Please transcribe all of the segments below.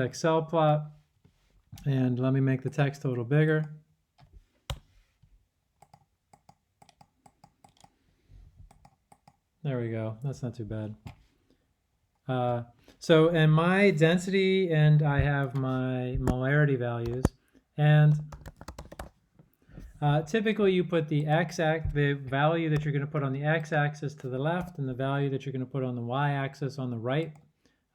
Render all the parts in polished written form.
Excel plot, and let me make the text a little bigger. There we go. That's not too bad. So in my density, and I have my molarity values, and typically you put the the value that you're going to put on the x-axis to the left, and the value that you're going to put on the y-axis on the right.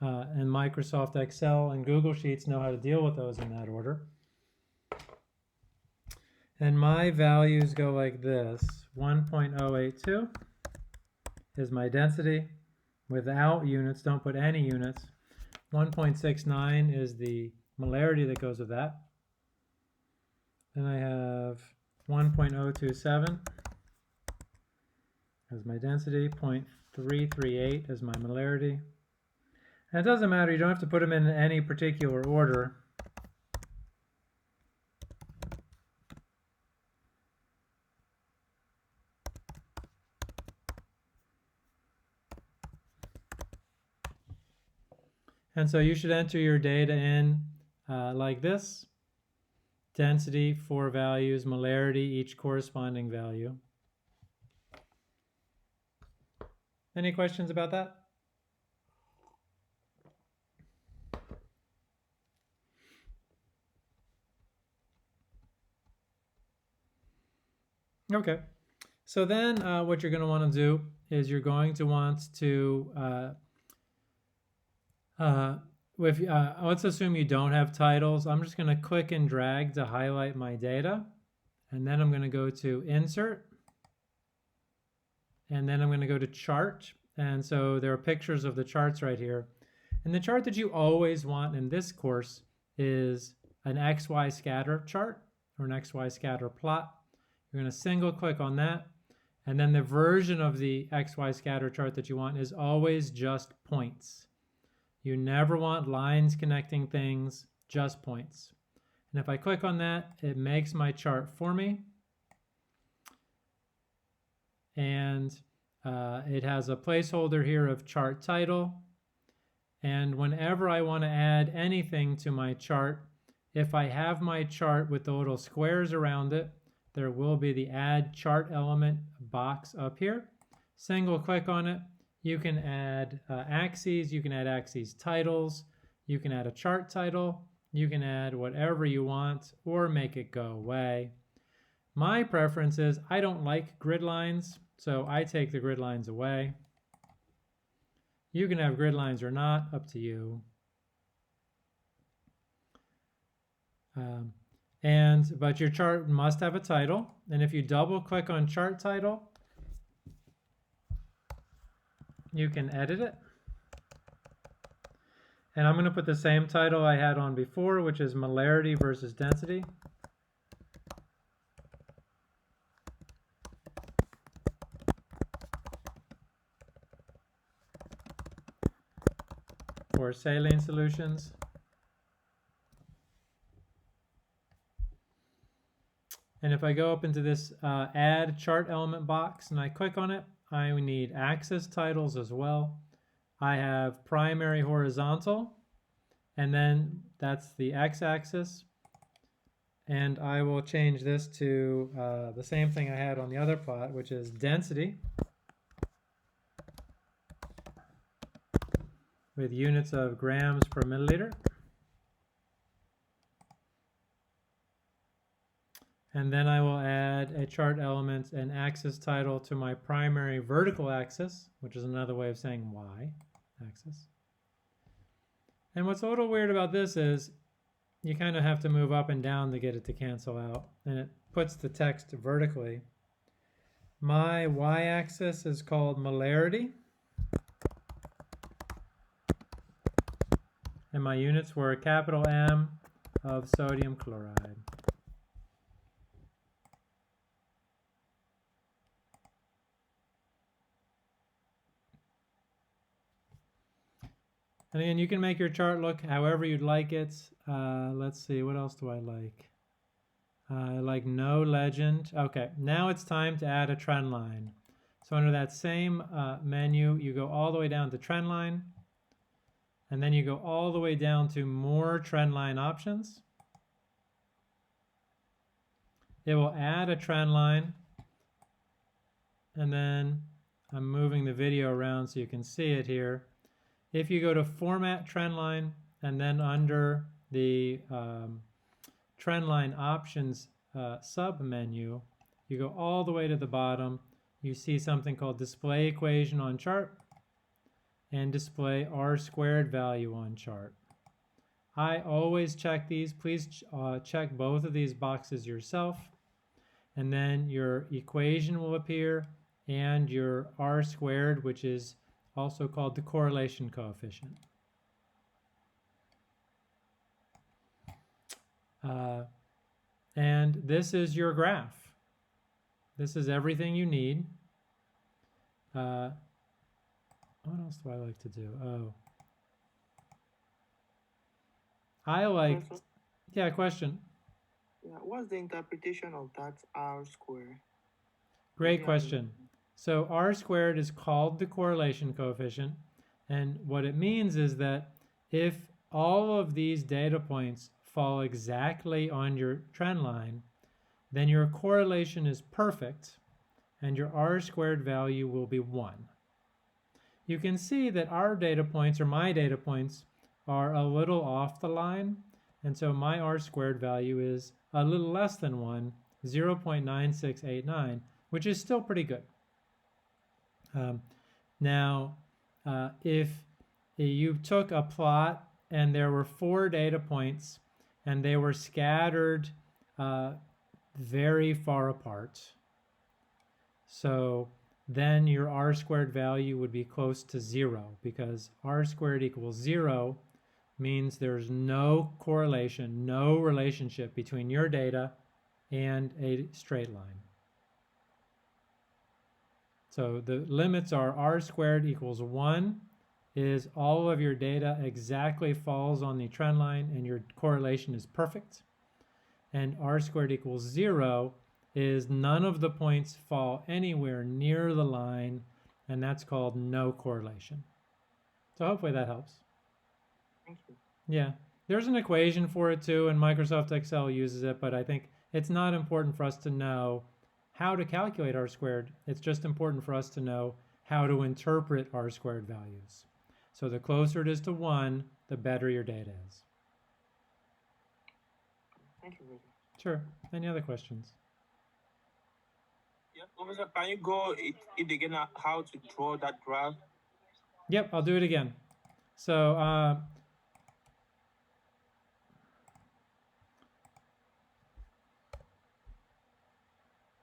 And Microsoft Excel and Google Sheets know how to deal with those in that order. And my values go like this. 1.082 is my density without units. Don't put any units. 1.69 is the molarity that goes with that. Then I have 1.027 as my density, 0.338 as my molarity. And it doesn't matter, you don't have to put them in any particular order. And so you should enter your data in like this. Density, 4 values, molarity, each corresponding value. Any questions about that? Okay, so then what you're going to want to do is you're going to want to, let's assume you don't have titles. I'm just going to click and drag to highlight my data, and then I'm going to go to Insert, and then I'm going to go to Chart, and so there are pictures of the charts right here. And the chart that you always want in this course is an XY scatter chart or an XY scatter plot. You're going to single click on that, and then the version of the XY scatter chart that you want is always just points. You never want lines connecting things, just points. And if I click on that, it makes my chart for me. And it has a placeholder here of chart title. And whenever I want to add anything to my chart, if I have my chart with the little squares around it, there will be the Add Chart Element box up here. Single click on it. You can add axes, you can add axes titles, you can add a chart title, you can add whatever you want or make it go away. My preference is I don't like grid lines, so I take the grid lines away. You can have grid lines or not, up to you. But your chart must have a title, and if you double click on chart title, you can edit it. And I'm going to put the same title I had on before, which is molarity versus density. For saline solutions. And if I go up into this Add Chart Element box and I click on it, I need axis titles as well. I have primary horizontal, and then that's the x-axis. And I will change this to the same thing I had on the other plot, which is density with units of grams per milliliter. And then I will add a chart element and axis title to my primary vertical axis, which is another way of saying y-axis. And what's a little weird about this is you kind of have to move up and down to get it to cancel out, and it puts the text vertically. My y-axis is called molarity, and my units were capital M of sodium chloride. And again, you can make your chart look however you'd like it. Let's see, what else do I like? I like no legend. Okay, now it's time to add a trend line. So under that same menu, you go all the way down to trend line. and then you go all the way down to more trendline options. It will add a trend line, and then I'm moving the video around so you can see it here. If you go to Format Trendline, and then under the Trendline Options sub-menu, you go all the way to the bottom, you see something called Display Equation on Chart and Display R-squared value on chart. I always check these. Please check both of these boxes yourself, and then your equation will appear and your R-squared, which is also called the correlation coefficient. And this is your graph. This is everything you need. What else do I like to do? Oh, I like, yeah, question. Yeah, what's the interpretation of that R-square? Great question. So R-squared is called the correlation coefficient, and what it means is that if all of these data points fall exactly on your trend line, then your correlation is perfect and your R-squared value will be 1. You can see that our data points, or my data points, are a little off the line, and so my R-squared value is a little less than 1, 0.9689, which is still pretty good. Now, if you took a plot and there were 4 data points and they were scattered very far apart, so then your R-squared value would be close to 0, because R-squared equals 0 means there's no correlation, no relationship between your data and a straight line. So the limits are R-squared equals 1 is all of your data exactly falls on the trend line and your correlation is perfect. And R-squared equals 0 is none of the points fall anywhere near the line, and that's called no correlation. So hopefully that helps. Thank you. Yeah, there's an equation for it too, and Microsoft Excel uses it, but I think it's not important for us to know how to calculate R-squared. It's just important for us to know how to interpret R-squared values. So the closer it is to 1, the better your data is. Thank you very much. Sure. Any other questions? Yeah, Professor, can you go it again how to draw that graph? Yep, I'll do it again. So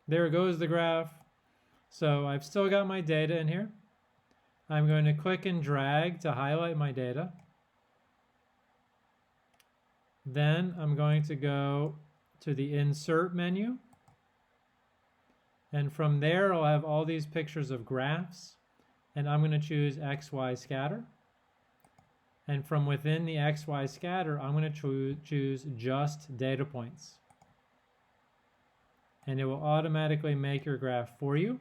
there goes the graph. So I've still got my data in here. I'm going to click and drag to highlight my data. Then I'm going to go to the Insert menu. And from there, I'll have all these pictures of graphs. And I'm going to choose XY scatter. And from within the XY scatter, I'm going to choose just data points. And it will automatically make your graph for you.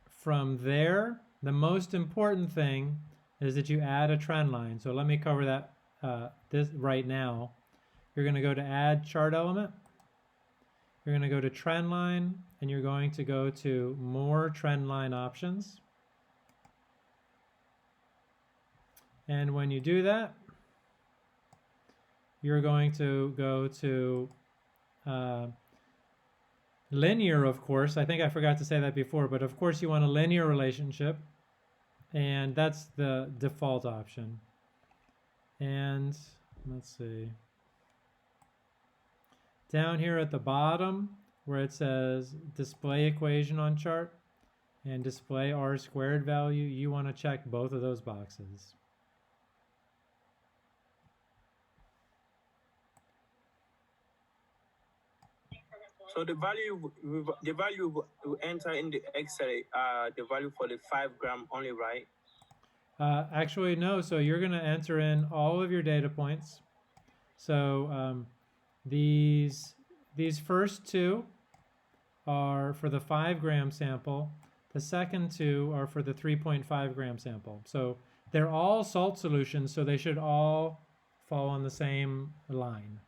From there, the most important thing is that you add a trend line. So let me cover that this right now. You're going to go to Add Chart Element. You're going to go to Trend Line, and you're going to go to More Trend Line Options. And when you do that, you're going to go to linear, of course. I think I forgot to say that before, but of course you want a linear relationship, and that's the default option. And let's see. Down here at the bottom where it says display equation on chart and display R-squared value, you want to check both of those boxes. So the value will enter in the Excel, the value for the 5 gram only, right? Actually, no. So you're going to enter in all of your data points. So these first two are for the 5 gram sample. The second two are for the 3.5 gram sample. So they're all salt solutions, so they should all fall on the same line.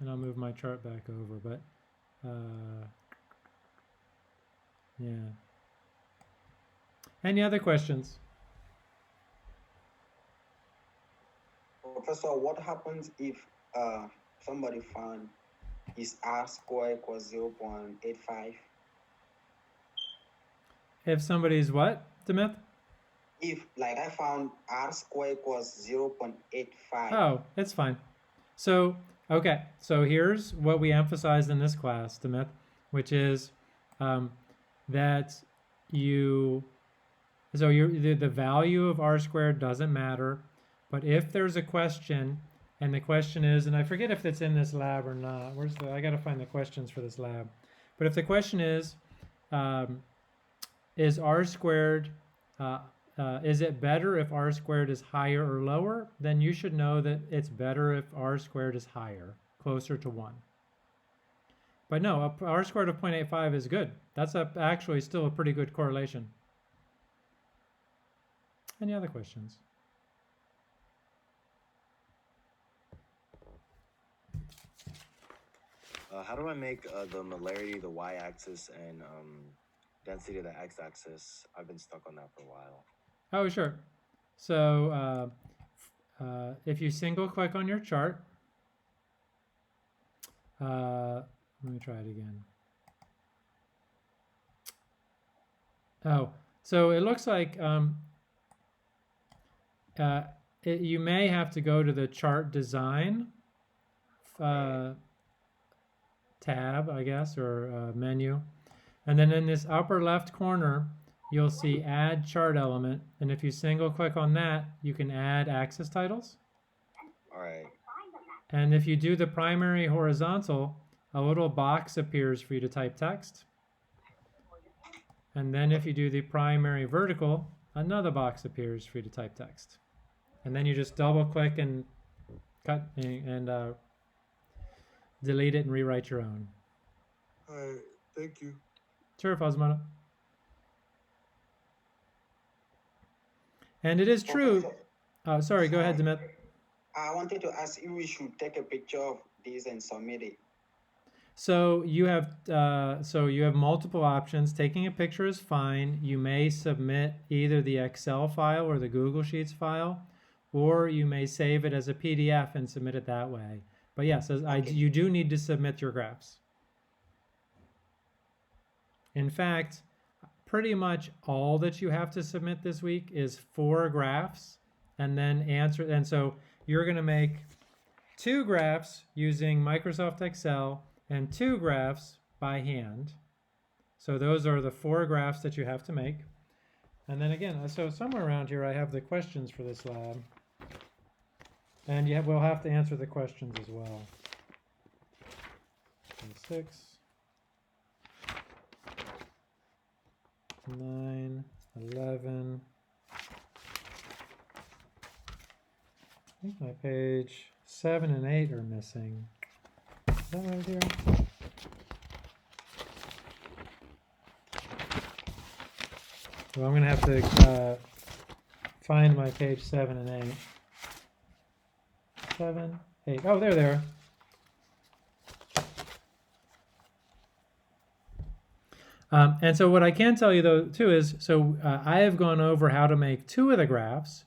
And I'll move my chart back over, but yeah. Any other questions? Professor, what happens if somebody found his R square equals 0.85? If somebody's what, Demith? If, like, I found R square equals 0.85. Oh, it's fine. So, okay, so here's what we emphasized in this class, Demith, which is that the value of R squared doesn't matter, but if there's a question, and the question is, and I forget if it's in this lab or not, I gotta find the questions for this lab, but if the question is R squared, is it better if R squared is higher or lower? Then you should know that it's better if R squared is higher, closer to 1. But no, R squared of 0.85 is good. That's actually still a pretty good correlation. Any other questions? How do I make the molarity the y-axis and density the x-axis? I've been stuck on that for a while. Oh, sure. So if you single click on your chart, let me try it again. Oh, so it looks like you may have to go to the chart design tab, I guess, or menu. And then in this upper left corner, you'll see add chart element. And if you single click on that, you can add axis titles. All right. And if you do the primary horizontal, a little box appears for you to type text. And then if you do the primary vertical, another box appears for you to type text. And then you just double click and cut and delete it and rewrite your own. All right, thank you. Sure, Fazmana. And it is true. Sorry, go ahead, Demith. I wanted to ask if we should take a picture of this and submit it. So you have multiple options. Taking a picture is fine. You may submit either the Excel file or the Google Sheets file, or you may save it as a PDF and submit it that way. But yes, you do need to submit your graphs. In fact, pretty much all that you have to submit this week is 4 graphs, and then answer. And so you're going to make 2 graphs using Microsoft Excel and 2 graphs by hand. So those are the 4 graphs that you have to make. And then again, so somewhere around here I have the questions for this lab. And we'll have to answer the questions as well. 6, 9, 11. I think my page 7 and 8 are missing. Is that right here? Well, I'm going to have to find my page 7 and 8. 7, 8. Oh, there they are. And so what I can tell you, though, too, is I have gone over how to make 2 of the graphs.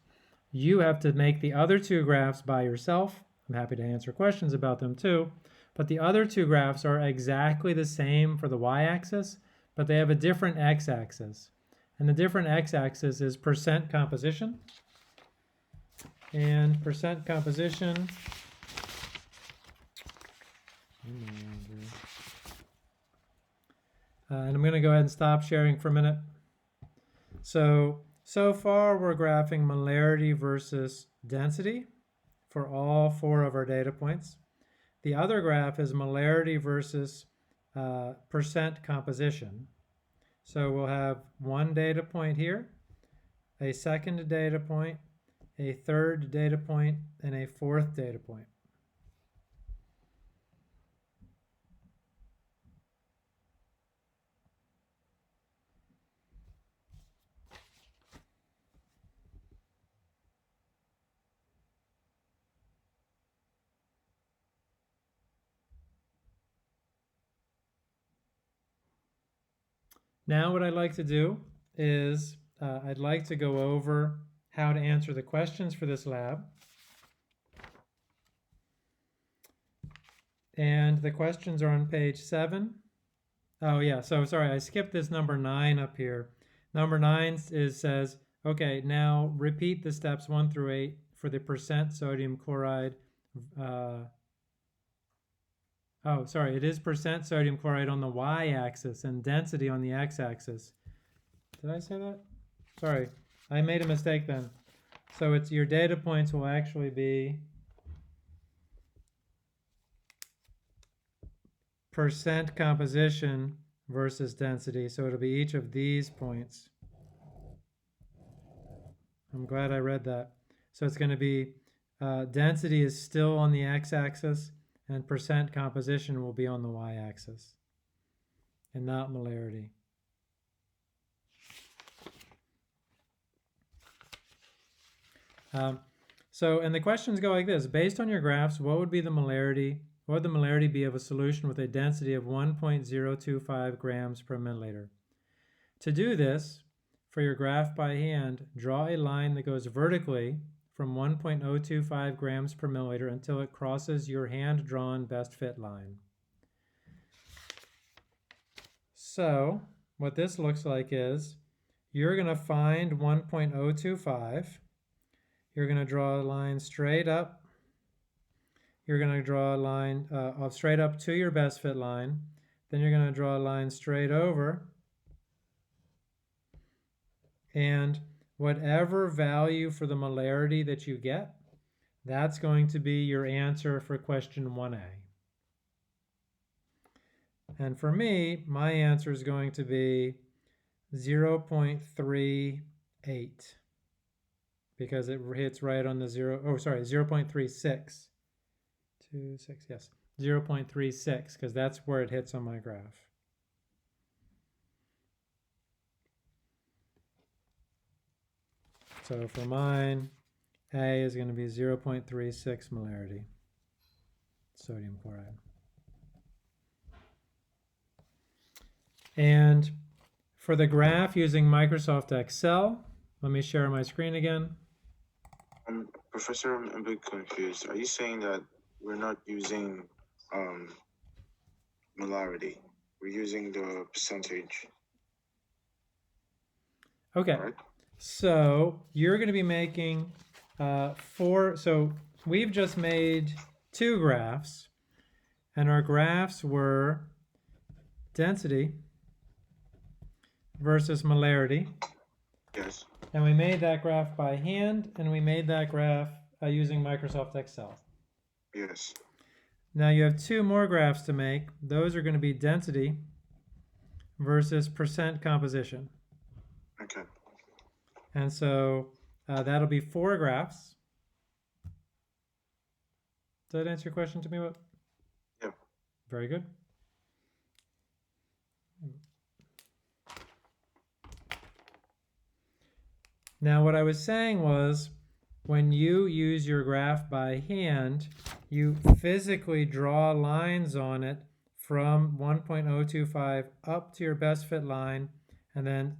You have to make the other 2 graphs by yourself. I'm happy to answer questions about them, too. But the other 2 graphs are exactly the same for the y-axis, but they have a different x-axis. And the different x-axis is percent composition. And percent composition. And I'm going to go ahead and stop sharing for a minute. So far we're graphing molarity versus density for all 4 of our data points. The other graph is molarity versus percent composition. So we'll have 1 data point here, a second data point, a third data point, and a 4th data point. Now what I'd like to do is I'd like to go over how to answer the questions for this lab. And the questions are on page 7. Oh yeah, so sorry, I skipped this number 9 up here. Number 9 says, okay, now repeat the steps 1 through 8 for the percent sodium chloride. Oh, sorry, it is percent sodium chloride on the y-axis and density on the x-axis. Did I say that? Sorry, I made a mistake then. So it's your data points will actually be percent composition versus density. So it'll be each of these points. I'm glad I read that. So it's going to be density is still on the x-axis and percent composition will be on the y-axis and not molarity. And the questions go like this. Based on your graphs, what would be the molarity? What would the molarity be of a solution with a density of 1.025 grams per milliliter? To do this, for your graph by hand, draw a line that goes vertically from 1.025 grams per milliliter until it crosses your hand-drawn best fit line. So what this looks like is you're going to find 1.025. You're going to draw a line straight up. You're going to draw a line straight up to your best fit line. Then you're going to draw a line straight over. And whatever value for the molarity that you get, that's going to be your answer for question 1A. And for me, my answer is going to be 0.38 because it hits right on the 0.36. 26, yes, 0.36 because that's where it hits on my graph. So for mine, A is going to be 0.36 molarity, sodium chloride. And for the graph using Microsoft Excel, let me share my screen again. Professor, I'm a bit confused. Are you saying that we're not using molarity? We're using the percentage. Okay. Right? So you're going to be making so we've just made 2 graphs, and our graphs were density versus molarity. Yes. And we made that graph by hand, and we made that graph using Microsoft Excel. Yes. Now you have 2 more graphs to make. Those are going to be density versus percent composition. Okay. And so that'll be 4 graphs. Does that answer your question to me? What? Yeah. Very good. Now what I was saying was, when you use your graph by hand, you physically draw lines on it from 1.025 up to your best fit line, and then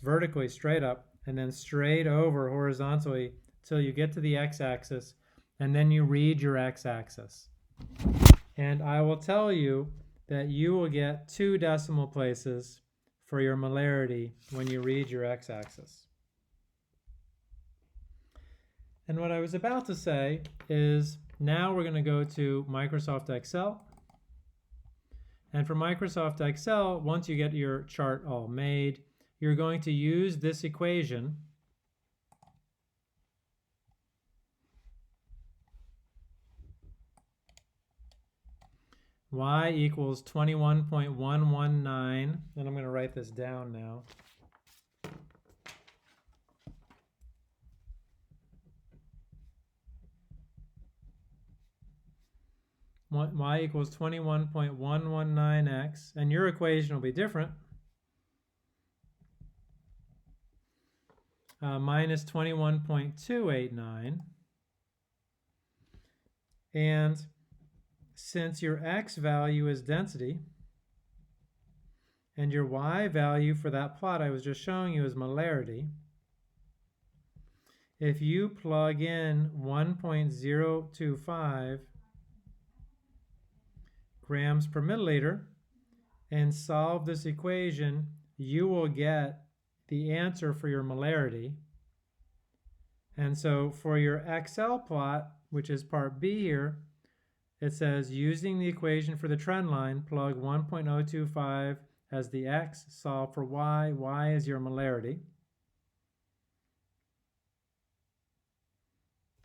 vertically straight up, and then straight over horizontally till you get to the x-axis, and then you read your x-axis. And I will tell you that you will get 2 decimal places for your molarity when you read your x-axis. And what I was about to say is now we're going to go to Microsoft Excel. And for Microsoft Excel, once you get your chart all made, you're going to use this equation. Y equals 21.119, and I'm going to write this down now. Y equals 21.119x, and your equation will be different. Minus 21.289. And since your x value is density, and your y value for that plot I was just showing you is molarity. If you plug in 1.025 grams per milliliter and solve this equation, you will get the answer for your molarity. And so for your XL plot, which is part B here, it says using the equation for the trend line, plug 1.025 as the X, solve for Y. Y is your molarity.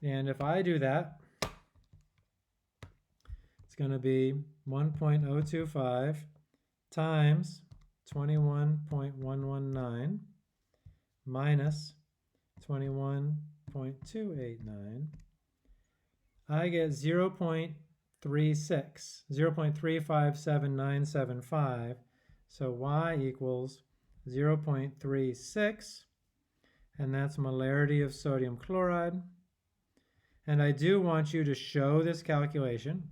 And if I do that, it's going to be 1.025 times 21.119 minus 21.289. I get 0.36, 0.357975. So Y equals 0.36, and that's molarity of sodium chloride. And I do want you to show this calculation.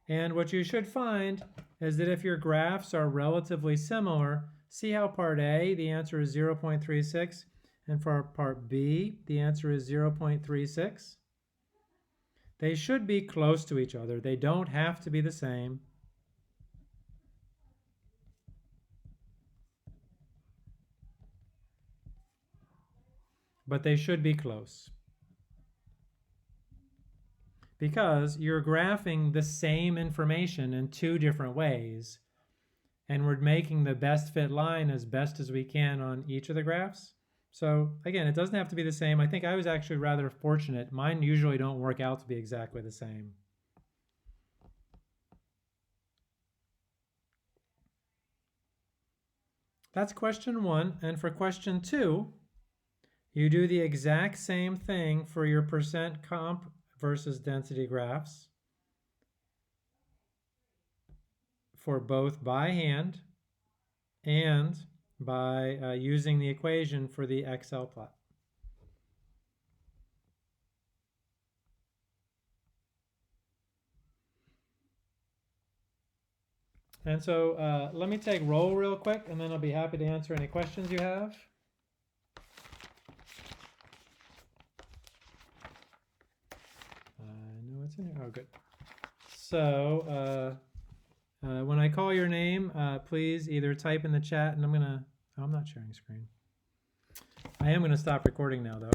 And what you should find is that if your graphs are relatively similar, see how part A, the answer is 0.36, and for part B, the answer is 0.36. They should be close to each other. They don't have to be the same. But they should be close. Because you're graphing the same information in two different ways, and we're making the best fit line as best as we can on each of the graphs. So again, it doesn't have to be the same. I think I was actually rather fortunate. Mine usually don't work out to be exactly the same. That's question 1. And for question 2, you do the exact same thing for your percent comp versus density graphs for both by hand and by using the equation for the XL plot. And so let me take roll real quick, and then I'll be happy to answer any questions you have. I know it's in here. Oh, good. So when I call your name, please either type in the chat, and I'm not sharing screen. I am gonna stop recording now, though.